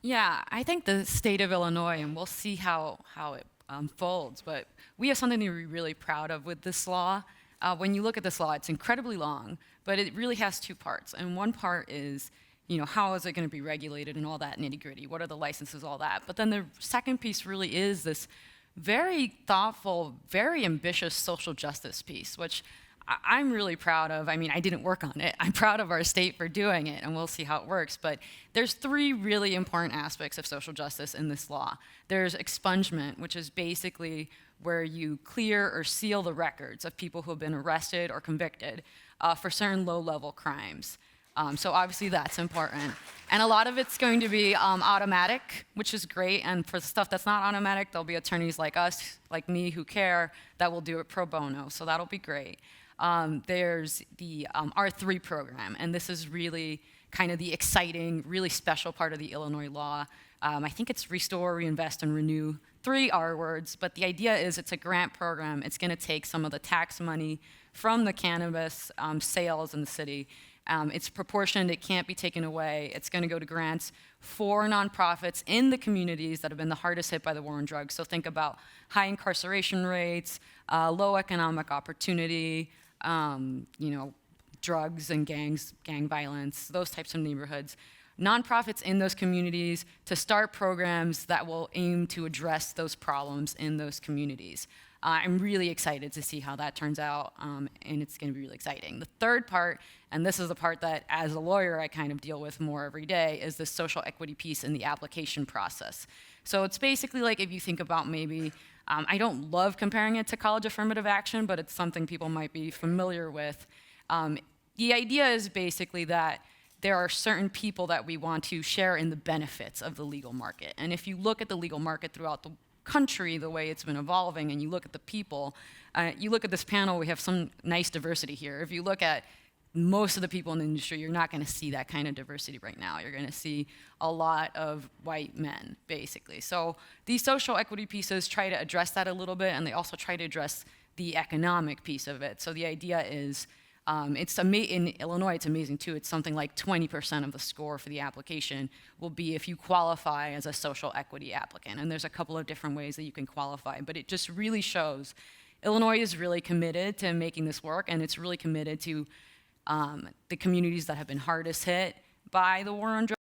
Yeah, I think the state of Illinois, and we'll see how it unfolds, but we have something to be really proud of with this law. When you look at this law, it's incredibly long, but it really has two parts. And one part is, how is it going to be regulated and all that nitty gritty? What are the licenses, all that? But then the second piece really is this very thoughtful, very ambitious social justice piece, which I'm really proud of. I mean, I didn't work on it. I'm proud of our state for doing it, and we'll see how it works. But there's three really important aspects of social justice in this law. There's expungement, which is basically where you clear or seal the records of people who have been arrested or convicted for certain low-level crimes. So obviously that's important. And a lot of it's going to be automatic, which is great. And for the stuff that's not automatic, there'll be attorneys like us, like me, who care, that will do it pro bono. So that'll be great. There's the R3 program, and this is really kind of the exciting, really special part of the Illinois law. I think it's restore, reinvest, and renew, 3 R words, but the idea is it's a grant program. It's going to take some of the tax money from the cannabis sales in the city. It's proportioned, it can't be taken away. It's going to go to grants for nonprofits in the communities that have been the hardest hit by the war on drugs. So think about high incarceration rates, low economic opportunity, drugs and gang violence, those types of neighborhoods. Nonprofits in those communities to start programs that will aim to address those problems in those communities. I'm really excited to see how that turns out, and it's going to be really exciting. The third part, and this is the part that as a lawyer I kind of deal with more every day, is the social equity piece in the application process. So it's basically like if you think about maybe, I don't love comparing it to college affirmative action, but it's something people might be familiar with. The idea is basically that there are certain people that we want to share in the benefits of the legal market. And if you look at the legal market throughout the country, the way it's been evolving, and you look at the people, you look at this panel, we have some nice diversity here. If you look at most of the people in the industry, you're not going to see that kind of diversity right now. You're going to see a lot of white men, basically. So these social equity pieces try to address that a little bit, and they also try to address the economic piece of it. So the idea is, in Illinois, it's amazing too. It's something like 20% of the score for the application will be if you qualify as a social equity applicant. And there's a couple of different ways that you can qualify, but it just really shows Illinois is really committed to making this work, and it's really committed to the communities that have been hardest hit by the war on drugs.